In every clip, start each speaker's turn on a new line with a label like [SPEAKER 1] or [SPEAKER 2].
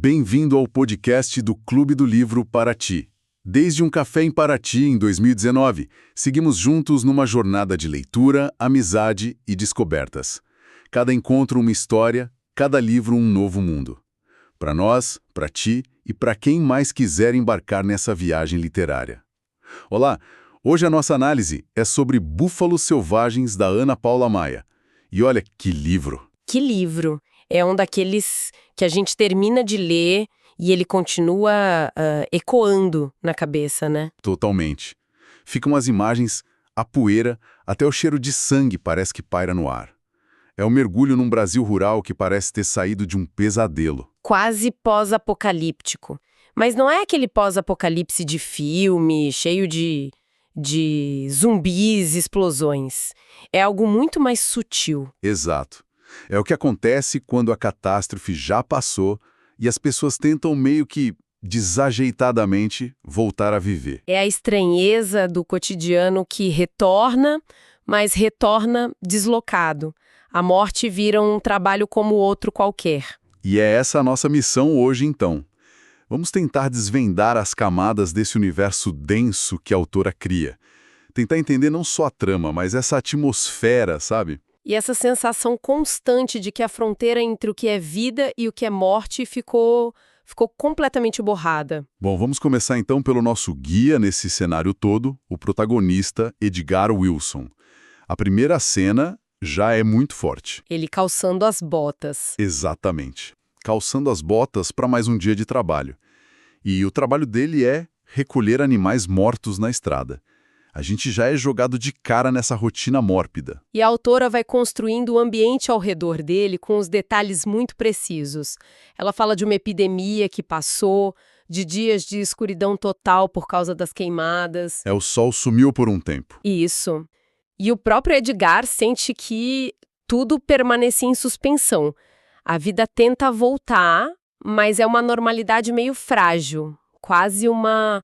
[SPEAKER 1] Bem-vindo ao podcast do Clube do Livro Paraty. Desde um café em Paraty, em 2019, seguimos juntos numa jornada de leitura, amizade e descobertas. Cada encontro uma história, cada livro um novo mundo. Para nós, para ti e para quem mais quiser embarcar nessa viagem literária. Olá, hoje a nossa análise é sobre Búfalos Selvagens, da Ana Paula Maia. E olha que livro!
[SPEAKER 2] Que livro! É um daqueles que a gente termina de ler e ele continua ecoando na cabeça, né?
[SPEAKER 1] Totalmente. Ficam as imagens, a poeira, até o cheiro de sangue parece que paira no ar. É um mergulho num Brasil rural que parece ter saído de um pesadelo.
[SPEAKER 2] Quase pós-apocalíptico. Mas não é aquele pós-apocalipse de filme, cheio de zumbis e explosões. É algo muito mais sutil.
[SPEAKER 1] Exato. É o que acontece quando a catástrofe já passou e as pessoas tentam meio que, desajeitadamente, voltar a viver.
[SPEAKER 2] É a estranheza do cotidiano que retorna, mas retorna deslocado. A morte vira um trabalho como outro qualquer.
[SPEAKER 1] E é essa a nossa missão hoje, então. Vamos tentar desvendar as camadas desse universo denso que a autora cria. Tentar entender não só a trama, mas essa atmosfera, sabe?
[SPEAKER 2] E essa sensação constante de que a fronteira entre o que é vida e o que é morte ficou completamente borrada.
[SPEAKER 1] Bom, vamos começar então pelo nosso guia nesse cenário todo, o protagonista Edgar Wilson. A primeira cena já é muito forte.
[SPEAKER 2] Ele calçando as botas.
[SPEAKER 1] Exatamente. Calçando as botas para mais um dia de trabalho. E o trabalho dele é recolher animais mortos na estrada. A gente já é jogado de cara nessa rotina mórpida.
[SPEAKER 2] E a autora vai construindo o ambiente ao redor dele com os detalhes muito precisos. Ela fala de uma epidemia que passou, de dias de escuridão total por causa das queimadas.
[SPEAKER 1] O sol sumiu por um tempo.
[SPEAKER 2] Isso. E o próprio Edgar sente que tudo permanecia em suspensão. A vida tenta voltar, mas é uma normalidade meio frágil, quase uma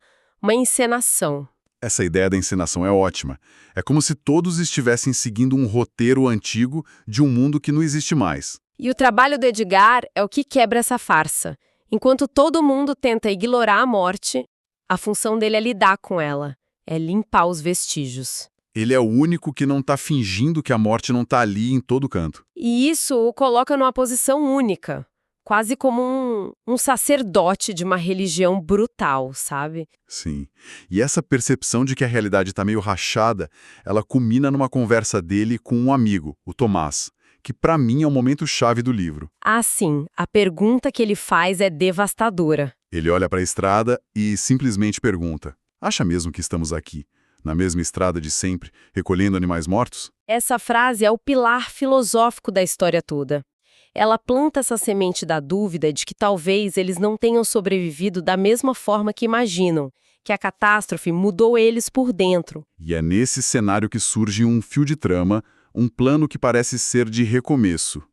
[SPEAKER 2] encenação.
[SPEAKER 1] Essa ideia da encenação é ótima. É como se todos estivessem seguindo um roteiro antigo de um mundo que não existe mais.
[SPEAKER 2] E o trabalho do Edgar é o que quebra essa farsa. Enquanto todo mundo tenta ignorar a morte, a função dele é lidar com ela, é limpar os vestígios.
[SPEAKER 1] Ele é o único que não está fingindo que a morte não está ali em todo canto.
[SPEAKER 2] E isso o coloca numa posição única. Quase como um sacerdote de uma religião brutal, sabe?
[SPEAKER 1] Sim. E essa percepção de que a realidade está meio rachada, ela culmina numa conversa dele com um amigo, o Tomás, que para mim é o momento-chave do livro.
[SPEAKER 2] Ah, sim. A pergunta que ele faz é devastadora.
[SPEAKER 1] Ele olha para a estrada e simplesmente pergunta: acha mesmo que estamos aqui, na mesma estrada de sempre, recolhendo animais mortos?
[SPEAKER 2] Essa frase é o pilar filosófico da história toda. Ela planta essa semente da dúvida de que talvez eles não tenham sobrevivido da mesma forma que imaginam, que a catástrofe mudou eles por dentro.
[SPEAKER 1] E é nesse cenário que surge um fio de trama, um plano que parece ser de recomeço.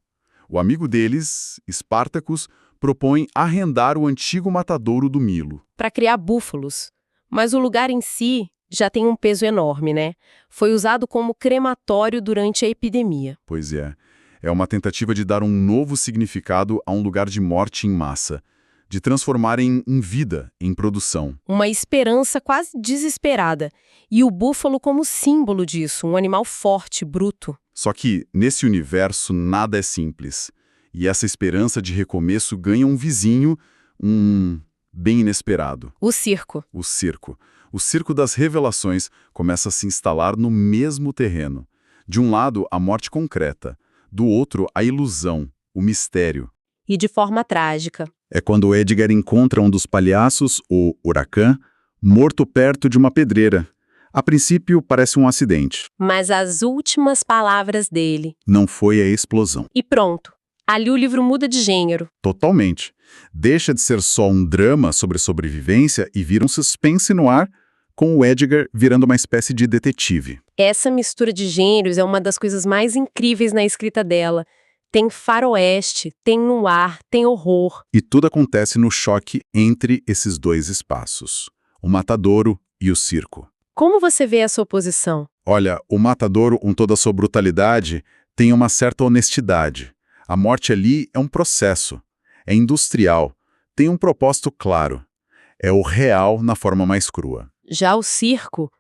[SPEAKER 1] O amigo deles, Spartacus, propõe arrendar o antigo matadouro do Milo.
[SPEAKER 2] Para criar búfalos. Mas o lugar em si já tem um peso enorme, né? Foi usado como crematório durante a epidemia.
[SPEAKER 1] Pois é. É uma tentativa de dar um novo significado a um lugar de morte em massa, de transformar em vida, em produção.
[SPEAKER 2] Uma esperança quase desesperada. E o búfalo como símbolo disso, um animal forte, bruto.
[SPEAKER 1] Só que, nesse universo, nada é simples. E essa esperança de recomeço ganha um vizinho, bem inesperado.
[SPEAKER 2] O circo.
[SPEAKER 1] O circo. O circo das revelações começa a se instalar no mesmo terreno. De um lado, a morte concreta. Do outro, a ilusão, o mistério.
[SPEAKER 2] E de forma trágica.
[SPEAKER 1] É quando Edgar encontra um dos palhaços, o Huracan, morto perto de uma pedreira. A princípio, parece um acidente.
[SPEAKER 2] Mas as últimas palavras dele...
[SPEAKER 1] não foi a explosão.
[SPEAKER 2] E pronto. Ali o livro muda de gênero.
[SPEAKER 1] Totalmente. Deixa de ser só um drama sobre sobrevivência e vira um suspense no ar, com o Edgar virando uma espécie de detetive.
[SPEAKER 2] Essa mistura de gêneros é uma das coisas mais incríveis na escrita dela. Tem faroeste, tem noir, tem horror.
[SPEAKER 1] E tudo acontece no choque entre esses dois espaços, o matadouro e o circo.
[SPEAKER 2] Como você vê essa oposição?
[SPEAKER 1] Olha, o matadouro, com toda a sua brutalidade, tem uma certa honestidade. A morte ali é um processo, é industrial, tem um propósito claro. É o real na forma mais crua.
[SPEAKER 2] Já o circo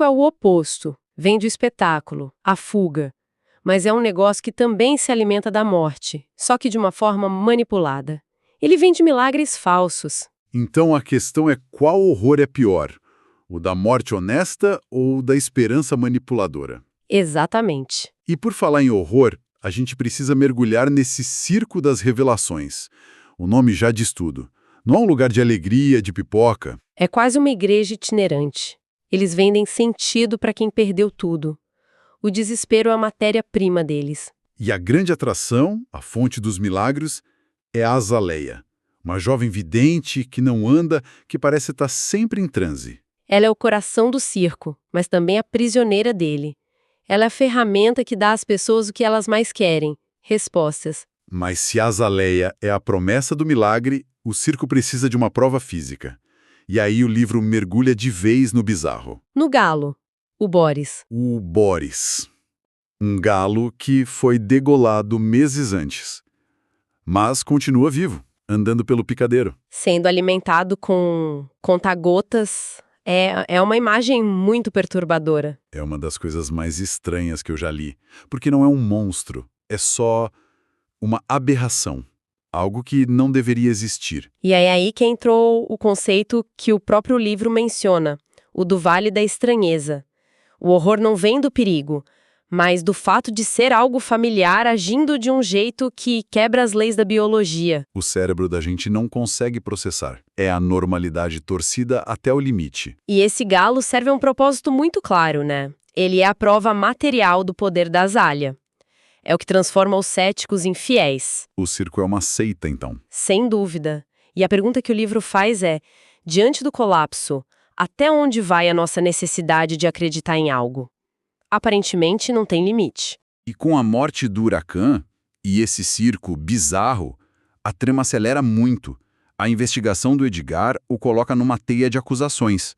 [SPEAKER 2] é o oposto. Vem do espetáculo, a fuga. Mas é um negócio que também se alimenta da morte, só que de uma forma manipulada. Ele vende milagres falsos.
[SPEAKER 1] Então a questão é qual horror é pior? O da morte honesta ou o da esperança manipuladora?
[SPEAKER 2] Exatamente.
[SPEAKER 1] E por falar em horror, a gente precisa mergulhar nesse circo das revelações. O nome já diz tudo. Não é um lugar de alegria, de pipoca.
[SPEAKER 2] É quase uma igreja itinerante. Eles vendem sentido para quem perdeu tudo. O desespero é a matéria-prima deles.
[SPEAKER 1] E a grande atração, a fonte dos milagres, é a Azaleia. Uma jovem vidente que não anda, que parece estar sempre em transe.
[SPEAKER 2] Ela é o coração do circo, mas também a prisioneira dele. Ela é a ferramenta que dá às pessoas o que elas mais querem: respostas.
[SPEAKER 1] Mas se a Azaleia é a promessa do milagre, o circo precisa de uma prova física. E aí o livro mergulha de vez no bizarro.
[SPEAKER 2] No galo, o Boris.
[SPEAKER 1] O Boris. Um galo que foi degolado meses antes. Mas continua vivo, andando pelo picadeiro.
[SPEAKER 2] Sendo alimentado com conta-gotas. É uma imagem muito perturbadora.
[SPEAKER 1] É uma das coisas mais estranhas que eu já li. Porque não é um monstro, é só uma aberração. Algo que não deveria existir.
[SPEAKER 2] E é aí que entrou o conceito que o próprio livro menciona, o do Vale da Estranheza. O horror não vem do perigo, mas do fato de ser algo familiar agindo de um jeito que quebra as leis da biologia.
[SPEAKER 1] O cérebro da gente não consegue processar. É a normalidade torcida até o limite.
[SPEAKER 2] E esse galo serve a um propósito muito claro, né? Ele é a prova material do poder da Azalea. É o que transforma os céticos em fiéis.
[SPEAKER 1] O circo é uma seita, então.
[SPEAKER 2] Sem dúvida. E a pergunta que o livro faz é, diante do colapso, até onde vai a nossa necessidade de acreditar em algo? Aparentemente não tem limite.
[SPEAKER 1] E com a morte do Huracan e esse circo bizarro, a trama acelera muito. A investigação do Edgar o coloca numa teia de acusações.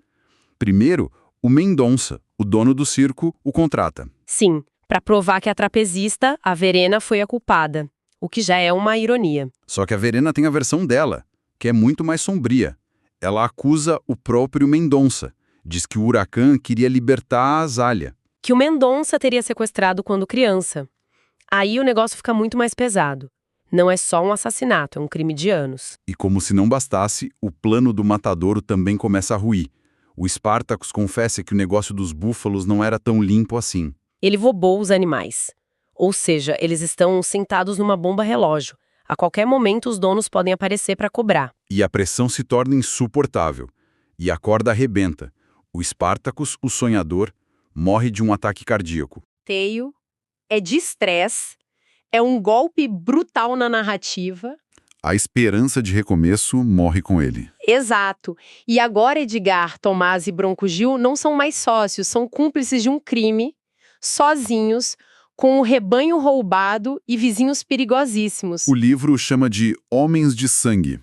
[SPEAKER 1] Primeiro, o Mendonça, o dono do circo, o contrata.
[SPEAKER 2] Sim, para provar que a trapezista, a Verena, foi a culpada, o que já é uma ironia.
[SPEAKER 1] Só que a Verena tem a versão dela, que é muito mais sombria. Ela acusa o próprio Mendonça. Diz que o Huracan queria libertar a Azalea.
[SPEAKER 2] Que o Mendonça teria sequestrado quando criança. Aí o negócio fica muito mais pesado. Não é só um assassinato, é um crime de anos.
[SPEAKER 1] E como se não bastasse, o plano do matadouro também começa a ruir. O Spartacus confessa que o negócio dos búfalos não era tão limpo assim.
[SPEAKER 2] Ele roubou os animais. Ou seja, eles estão sentados numa bomba relógio. A qualquer momento os donos podem aparecer para cobrar.
[SPEAKER 1] E a pressão se torna insuportável. E a corda arrebenta. O Spartacus, o sonhador, morre de um ataque cardíaco.
[SPEAKER 2] Teio é de estresse, é um golpe brutal na narrativa.
[SPEAKER 1] A esperança de recomeço morre com ele.
[SPEAKER 2] Exato. E agora Edgar, Tomás e Bronco Gil não são mais sócios, são cúmplices de um crime, sozinhos, com o rebanho roubado e vizinhos perigosíssimos.
[SPEAKER 1] O livro chama de Homens de Sangue.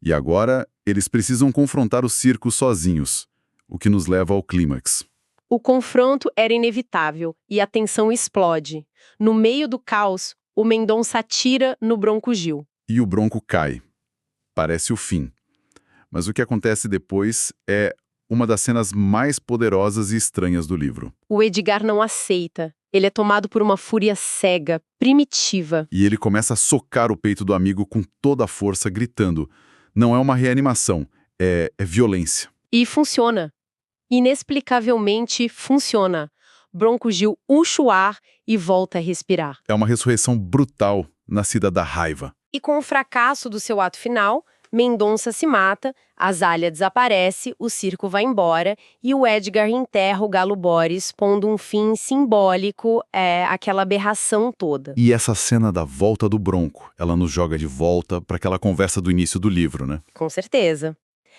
[SPEAKER 1] E agora eles precisam confrontar o circo sozinhos, o que nos leva ao clímax.
[SPEAKER 2] O confronto era inevitável e a tensão explode. No meio do caos, o Mendonça atira no Bronco Gil.
[SPEAKER 1] E o Bronco cai. Parece o fim. Mas o que acontece depois é uma das cenas mais poderosas e estranhas do livro.
[SPEAKER 2] O Edgar não aceita. Ele é tomado por uma fúria cega, primitiva.
[SPEAKER 1] E ele começa a socar o peito do amigo com toda a força, gritando: não é uma reanimação, é violência.
[SPEAKER 2] E funciona. Inexplicavelmente funciona. Bronco Gil uxa o ar e volta a respirar.
[SPEAKER 1] É uma ressurreição brutal, nascida da raiva.
[SPEAKER 2] E com o fracasso do seu ato final, Mendonça se mata, Azalea desaparece, o circo vai embora e o Edgar enterra o galo Boris, pondo um fim simbólico àquela aberração toda.
[SPEAKER 1] E essa cena da volta do Bronco, ela nos joga de volta para aquela conversa do início do livro, né?
[SPEAKER 2] Com certeza.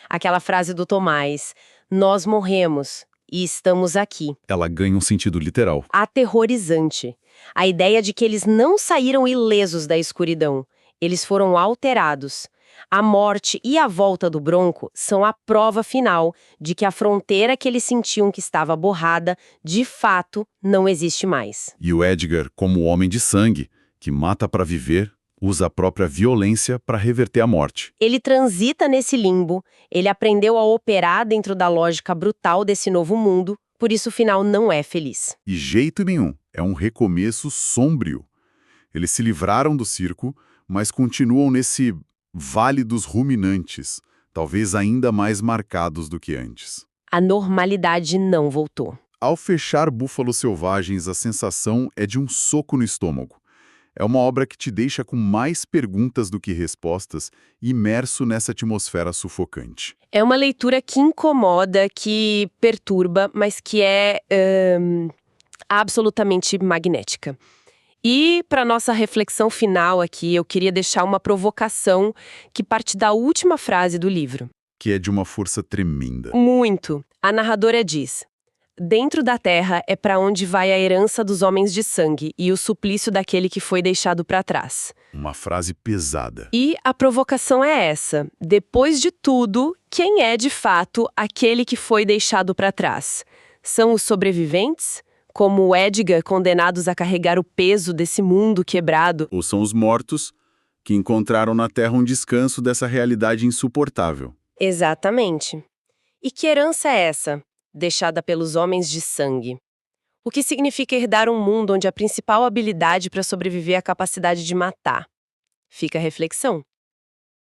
[SPEAKER 2] Aquela frase do Tomás, nós morremos e estamos aqui.
[SPEAKER 1] Ela ganha um sentido literal.
[SPEAKER 2] Aterrorizante. A ideia de que eles não saíram ilesos da escuridão. Eles foram alterados. A morte e a volta do Bronco são a prova final de que a fronteira que eles sentiam que estava borrada, de fato, não existe mais.
[SPEAKER 1] E o Edgar, como homem de sangue, que mata para viver, Usa a própria violência para reverter a morte.
[SPEAKER 2] Ele transita nesse limbo, ele aprendeu a operar dentro da lógica brutal desse novo mundo, por isso o final não é feliz.
[SPEAKER 1] E jeito nenhum, é um recomeço sombrio. Eles se livraram do circo, mas continuam nesse vale dos ruminantes, talvez ainda mais marcados do que antes.
[SPEAKER 2] A normalidade não voltou.
[SPEAKER 1] Ao fechar Búfalos Selvagens, a sensação é de um soco no estômago. É uma obra que te deixa com mais perguntas do que respostas, imerso nessa atmosfera sufocante.
[SPEAKER 2] É uma leitura que incomoda, que perturba, mas que é absolutamente magnética. E, para nossa reflexão final aqui, eu queria deixar uma provocação que parte da última frase do livro.
[SPEAKER 1] Que é de uma força tremenda.
[SPEAKER 2] Muito. A narradora diz: dentro da terra é para onde vai a herança dos homens de sangue e o suplício daquele que foi deixado para trás.
[SPEAKER 1] Uma frase pesada.
[SPEAKER 2] E a provocação é essa. Depois de tudo, quem é de fato aquele que foi deixado para trás? São os sobreviventes? Como o Edgar, condenados a carregar o peso desse mundo quebrado?
[SPEAKER 1] Ou são os mortos que encontraram na Terra um descanso dessa realidade insuportável?
[SPEAKER 2] Exatamente. E que herança é essa, deixada pelos homens de sangue? O que significa herdar um mundo onde a principal habilidade para sobreviver é a capacidade de matar? Fica a reflexão.